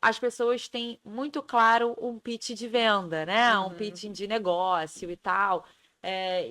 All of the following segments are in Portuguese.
as pessoas têm muito claro um pitch de venda, né? Um Uhum. pitching de negócio e tal.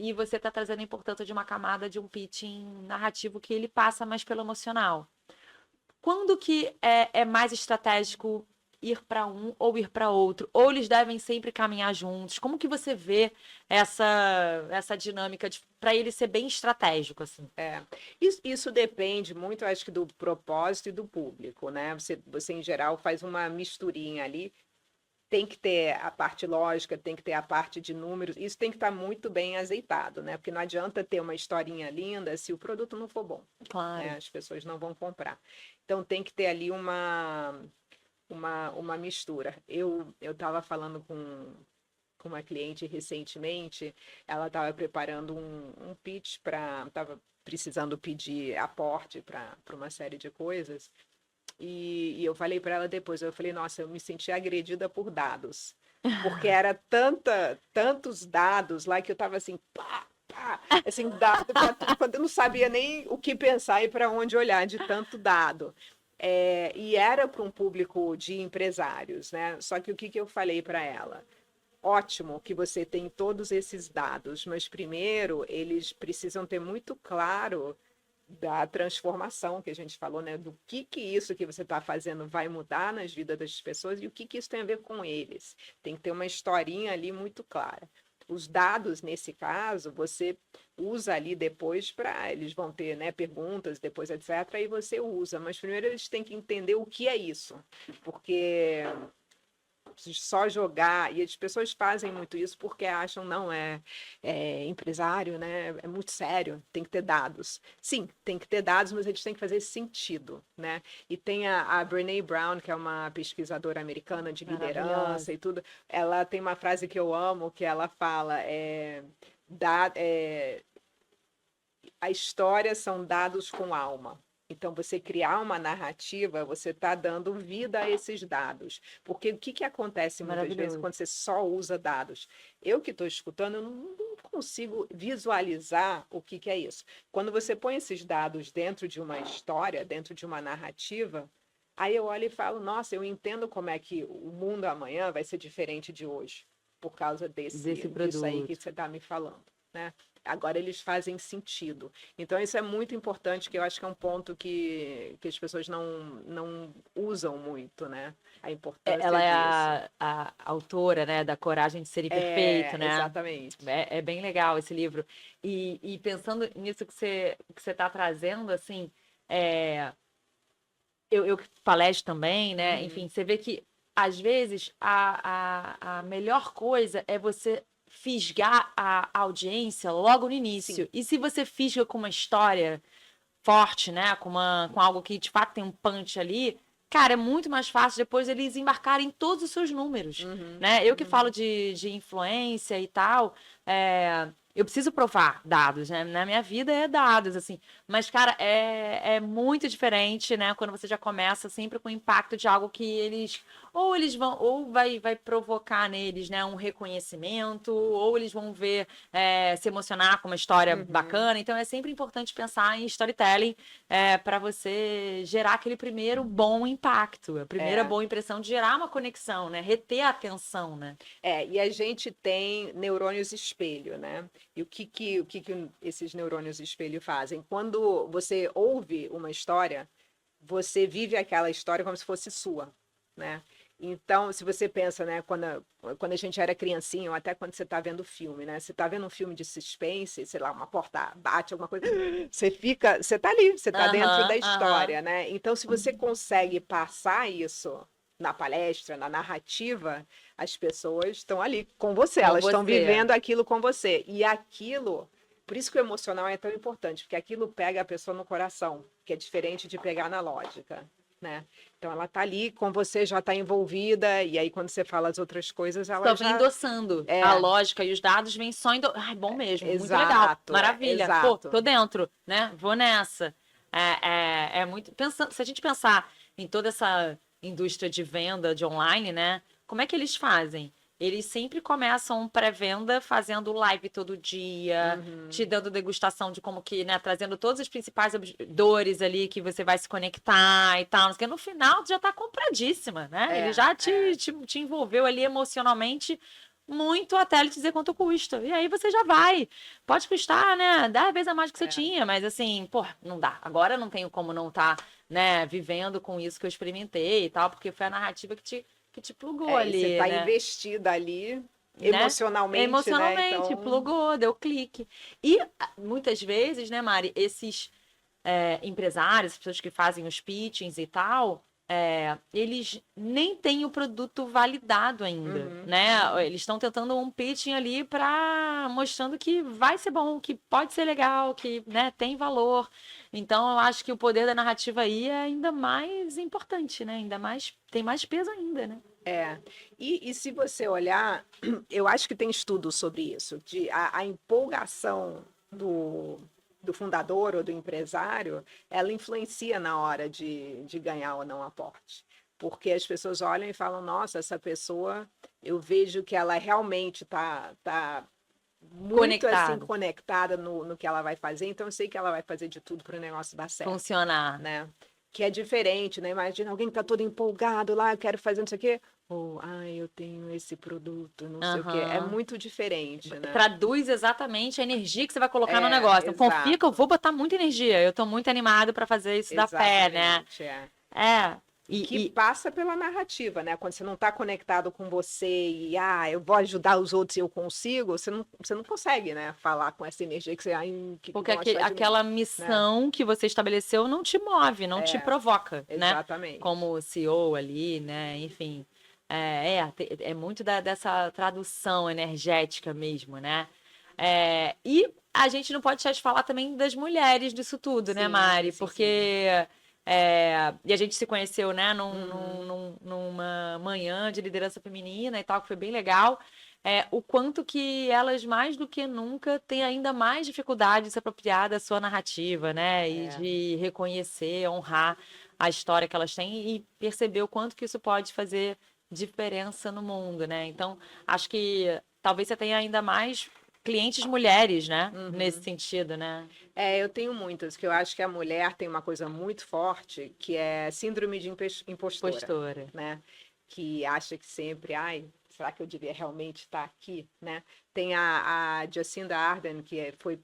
E você está trazendo a importância de uma camada de um pitching narrativo que ele passa mais pelo emocional. Quando que é mais estratégico ir para um ou ir para outro? Ou eles devem sempre caminhar juntos? Como que você vê essa dinâmica para ele ser bem estratégico, assim? Isso depende muito, eu acho que, do propósito e do público, né? Você, em geral, faz uma misturinha ali. Tem que ter a parte lógica, tem que ter a parte de números. Isso tem que estar muito bem azeitado, né? Porque não adianta ter uma historinha linda se o produto não for bom, né? Claro. As pessoas não vão comprar. Então, tem que ter ali uma mistura. Eu estava falando com uma cliente recentemente, ela estava preparando um pitch para. Estava precisando pedir aporte para uma série de coisas. E eu falei para ela depois, eu falei, nossa, eu me senti agredida por dados. Porque era tantos dados lá que eu estava assim, pá, pá, assim, dado para tudo, quando eu não sabia nem o que pensar e para onde olhar de tanto dado. E era para um público de empresários, né? Só que o que eu falei para ela? Ótimo que você tem todos esses dados, mas primeiro eles precisam ter muito claro da transformação que a gente falou, né? Do que isso que você está fazendo vai mudar nas vidas das pessoas e o que isso tem a ver com eles. Tem que ter uma historinha ali muito clara. Os dados, nesse caso, você usa ali depois para. Eles vão ter, né, perguntas, depois, etc., e você usa. Mas primeiro eles têm que entender o que é isso. Porque só jogar, e as pessoas fazem muito isso porque acham, não, empresário, né? É muito sério, tem que ter dados. Sim, tem que ter dados, mas eles têm que fazer sentido, né? E tem a Brené Brown, que é uma pesquisadora americana de Maravilhosa. liderança e tudo, ela tem uma frase que eu amo, que ela fala, da, é a história são dados com alma. Então, você criar uma narrativa, você está dando vida a esses dados. Porque o que acontece muitas vezes Maravilhoso. quando você só usa dados? Eu que estou escutando, eu não consigo visualizar o que é isso. Quando você põe esses dados dentro de uma história, dentro de uma narrativa, aí eu olho e falo, nossa, eu entendo como é que o mundo amanhã vai ser diferente de hoje, por causa Desse disso aí que produto. você está me falando, né? Agora eles fazem sentido. Então, isso é muito importante, que eu acho que é um ponto que as pessoas não usam muito, né? A importância Ela é disso. a autora, né, da Coragem de Ser Imperfeito, né? Exatamente. É bem legal esse livro. E pensando nisso que você está trazendo, assim, é, eu palestro também, né? Uhum. Enfim, você vê que, às vezes, a melhor coisa é você fisgar a audiência logo no Sim. início. E se você fisga com uma história forte, né? Com algo que de fato tem um punch ali, cara, é muito mais fácil depois eles embarcarem todos os seus números, Uhum. né? Eu que falo Uhum. de influência e tal, eu preciso provar dados, né? Na minha vida é dados, assim. Mas, cara, é muito diferente, né? Quando você já começa sempre com o impacto de algo que eles vão, ou vai provocar neles, né? Um reconhecimento, ou eles vão ver, se emocionar com uma história Uhum. bacana. Então, é sempre importante pensar em storytelling para você gerar aquele primeiro bom impacto, a primeira É. boa impressão de gerar uma conexão, né? Reter a atenção, né? E a gente tem neurônios espelho, né? E o que esses neurônios espelho fazem? Quando você ouve uma história, você vive aquela história como se fosse sua, né? Então, se você pensa, né, quando a gente era criancinha, ou até quando você está vendo filme, né? Você está vendo um filme de suspense, sei lá, uma porta bate, alguma coisa, você está ali, você está dentro da Aham, aham. história, né? Então, se você consegue passar isso na palestra, na narrativa, as pessoas estão ali com você, Com elas estão você. vivendo aquilo com você. E aquilo, por isso que o emocional é tão importante, porque aquilo pega a pessoa no coração, que é diferente de pegar na lógica, né? Então ela tá ali com você, já está envolvida, e aí quando você fala as outras coisas, ela Só vem já endossando. A é, lógica e os dados vêm só Ai, bom mesmo, muito legal. exato, Maravilha. Pô, exato. tô dentro, né? Vou nessa. É muito. Pensando, se a gente pensar em toda essa indústria de venda de online, né? Como é que eles fazem? eles sempre começam pré-venda fazendo live todo dia, te dando degustação de como que, né, trazendo todas as principais dores ali que você vai se conectar e tal, porque no final tu já tá compradíssima, né? Ele já te envolveu ali emocionalmente muito até ele te dizer quanto custa. E aí você já vai. Pode custar, né, 10 vezes a mais que você tinha, mas assim, pô, não dá. Agora não tenho como não estar, né, vivendo com isso que eu experimentei e tal, porque foi a narrativa que te plugou E você ali, está né? investida ali Né? emocionalmente, né? Emocionalmente, Então, plugou, deu clique. E muitas vezes, né, Mari, esses empresários, pessoas que fazem os pitchings e tal, eles nem têm o produto validado ainda, né? Eles estão tentando um pitching ali para mostrando que vai ser bom, que pode ser legal, que, né, tem valor. Então, eu acho que o poder da narrativa aí é ainda mais importante, né? Ainda mais tem mais peso ainda, né? e se você olhar, eu acho que tem estudos sobre isso, de a empolgação do fundador ou do empresário, ela influencia na hora de ganhar ou não aporte. Porque as pessoas olham e falam, nossa, essa pessoa, eu vejo que ela realmente tá muito assim Conectado, conectada no que ela vai fazer, então eu sei que ela vai fazer de tudo para o negócio dar certo, funcionar. né? Que é diferente, né? Imagina alguém que tá todo empolgado lá, eu quero fazer não sei o quê. Ou, ai, eu tenho esse produto, não sei o quê. É Aham. muito diferente, né? Traduz exatamente a energia que você vai colocar no negócio. Então, confia que eu Exato. vou botar muita energia. Eu tô muito animado para fazer isso dar pé, né? Exatamente, é. É. Que E passa pela narrativa, né? Quando você não está conectado com você e, eu vou ajudar os outros e eu consigo, você não consegue, né? Falar com essa energia que você, ai, que porque vão achar de mim, aquela né? missão que você estabeleceu não te move, não te É, provoca, né? exatamente. Como CEO ali, né? Enfim. É muito dessa tradução energética mesmo, né? E a gente não pode deixar de falar também das mulheres disso tudo, né, Sim, Mari? sim, sim. Porque. E a gente se conheceu, né, Uhum. numa manhã de liderança feminina e tal, que foi bem legal. O quanto que elas, mais do que nunca, têm ainda mais dificuldade de se apropriar da sua narrativa, né? E É. de reconhecer, honrar a história que elas têm e perceber o quanto que isso pode fazer diferença no mundo, né? Então, acho que talvez você tenha ainda mais clientes mulheres, né? Nesse Uhum. sentido, né? Eu tenho muitas, que eu acho que a mulher tem uma coisa muito forte, que é síndrome de impostora, Postura. né? Que acha que sempre, ai, será que eu devia realmente estar aqui, né? Tem a Jacinda Ardern, que foi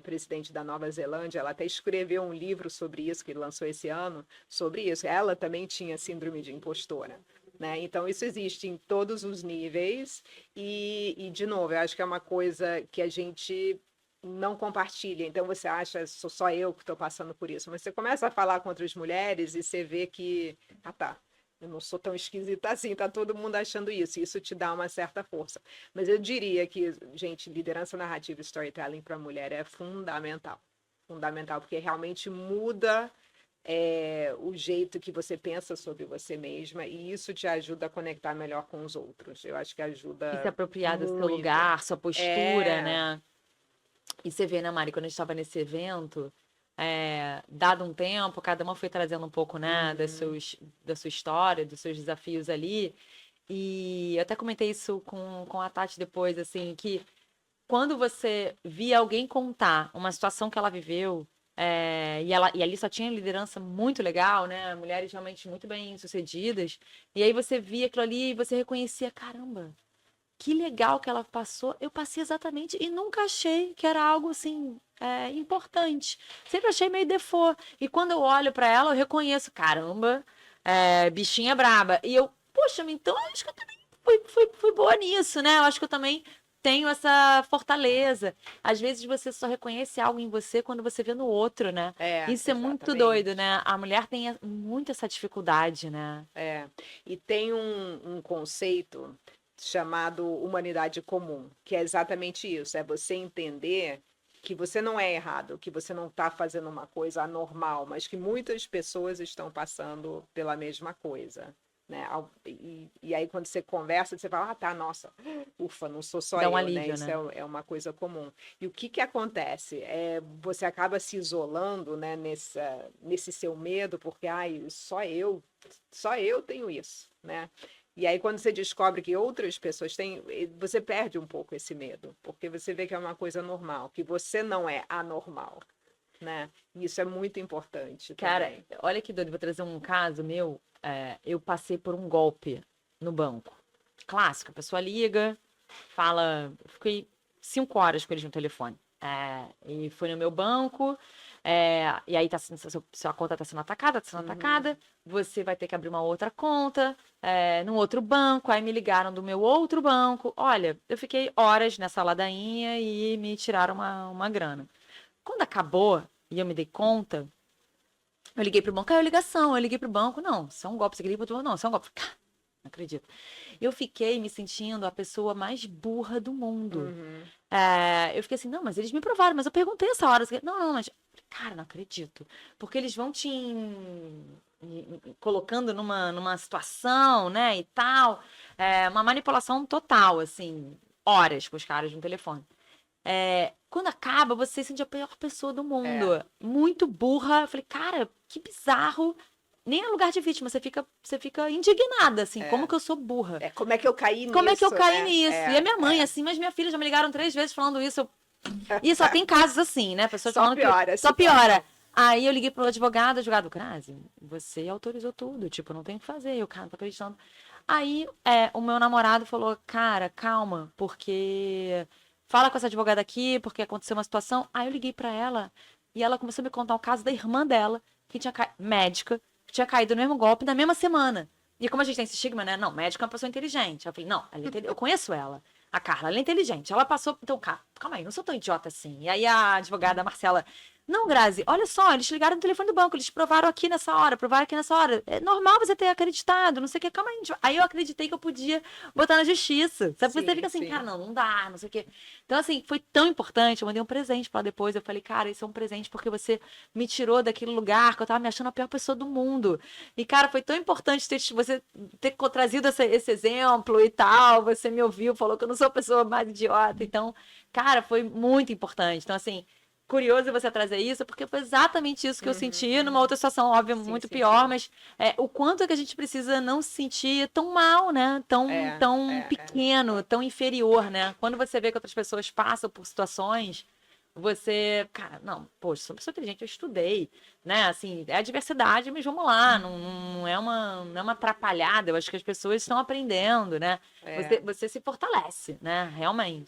presidente da Nova Zelândia, ela até escreveu um livro sobre isso, que lançou esse ano, sobre isso. Ela também tinha síndrome de impostora. Né? Então, isso existe em todos os níveis, e, de novo, eu acho que é uma coisa que a gente não compartilha. Então você acha, sou só eu que estou passando por isso. Mas você começa a falar com outras mulheres e você vê que, tá, eu não sou tão esquisita assim, tá todo mundo achando isso. Isso te dá uma certa força. Mas eu diria que, gente, liderança narrativa e storytelling para a mulher é fundamental. Fundamental, porque realmente muda o jeito que você pensa sobre você mesma e isso te ajuda a conectar melhor com os outros. Eu acho que E se ajuda apropriar do seu muito. lugar, sua postura, É. né? E você vê, né, Mari, quando a gente estava nesse evento, dado um tempo, cada uma foi trazendo um pouco, né, Uhum. da sua história, dos seus desafios ali. E eu até comentei isso com a Tati depois, assim, que quando você via alguém contar uma situação que ela viveu, e ali só tinha liderança muito legal, né? Mulheres realmente muito bem sucedidas. E aí você via aquilo ali e você reconhecia, caramba, que legal que ela passou. Eu passei exatamente e nunca achei que era algo assim importante. Sempre achei meio default. E quando eu olho para ela, eu reconheço, caramba, bichinha braba. E eu, poxa, então eu acho que eu também fui boa nisso, né? Eu acho que eu também tenho essa fortaleza. Às vezes você só reconhece algo em você quando você vê no outro, né? Isso é muito doido, Exatamente. né? A mulher tem muito essa dificuldade, né? E tem um conceito chamado humanidade comum, que é exatamente isso: é você entender que você não é errado, que você não está fazendo uma coisa anormal, mas que muitas pessoas estão passando pela mesma coisa. Né? E aí, quando você conversa, você fala, tá, nossa, ufa, não sou só Dá um eu, né? alívio, Isso né? é uma coisa comum. E o que acontece? Você acaba se isolando, né, nesse seu medo, porque, ai, só eu tenho isso, né? E aí, quando você descobre que outras pessoas têm, você perde um pouco esse medo, porque você vê que é uma coisa normal, que você não é anormal, né? E isso é muito importante Cara, também. olha que doido, vou trazer um caso meu. Eu passei por um golpe no banco. Clássico, a pessoa liga, fala. Eu fiquei 5 horas com eles no telefone. E foi no meu banco. E aí sua conta tá sendo atacada. Você vai ter que abrir uma outra conta, num outro banco. Aí me ligaram do meu outro banco. Olha, eu fiquei horas nessa ladainha e me tiraram uma grana. Quando acabou e eu me dei conta, eu liguei pro banco, caiu a ligação, eu liguei pro banco, não, isso é um golpe, você liga pro outro banco, não, isso é um golpe. Não acredito. Eu fiquei me sentindo a pessoa mais burra do mundo. Uhum. Eu fiquei assim, não, mas eles me provaram, mas eu perguntei essa hora. Não, não, mas. Cara, não acredito. Porque eles vão colocando numa situação, né, e tal. Uma manipulação total, assim, horas com os caras no telefone. Quando acaba, você se sente a pior pessoa do mundo. Muito burra. Eu falei, cara, que bizarro. Nem é lugar de vítima, você fica indignada, assim, como que eu sou burra. Como é que eu caí Como é que eu nisso, caí né? nisso? E a minha mãe, assim, mas minha filha já me ligaram 3 vezes falando isso. E só tem casos assim, né? Pessoas Só falando piora que a só situação. piora. Aí eu liguei pro advogado, Crase, você autorizou tudo, tipo, não tem o que fazer, o cara não tá acreditando. Aí o meu namorado falou, cara, calma, porque fala com essa advogada aqui, porque aconteceu uma situação. Aí eu liguei pra ela e ela começou a me contar o caso da irmã dela, que tinha médica, que tinha caído no mesmo golpe na mesma semana. E como a gente tem esse estigma, né? Não, médica é uma pessoa inteligente. Eu falei, não, eu conheço ela. A Carla, ela é inteligente. Ela passou. Então, calma aí, não sou tão idiota assim. E aí a advogada Marcela. Não, Grazi, olha só, eles ligaram no telefone do banco, eles provaram aqui nessa hora, provaram aqui nessa hora. É normal você ter acreditado, não sei o que, calma aí. Aí eu acreditei que eu podia botar na justiça. Sabe? Porque você fica assim, Sim. cara, não dá, não sei o quê. Então, assim, foi tão importante. Eu mandei um presente pra ela depois. Eu falei, cara, isso é um presente porque você me tirou daquele lugar que eu tava me achando a pior pessoa do mundo. E, cara, foi tão importante você ter trazido esse exemplo e tal. Você me ouviu, falou que eu não sou a pessoa mais idiota. Então, cara, foi muito importante. Então, assim, curioso você trazer isso, porque foi exatamente isso que eu senti numa outra situação, óbvio, muito pior, mas o quanto é que a gente precisa não se sentir tão mal, né? Tão pequeno, tão inferior, né? Quando você vê que outras pessoas passam por situações, você, cara, não, poxa, sou uma pessoa inteligente, eu estudei, né? Assim, é a diversidade, mas vamos lá, não é uma atrapalhada, eu acho que as pessoas estão aprendendo, né? Você se fortalece, né? Realmente.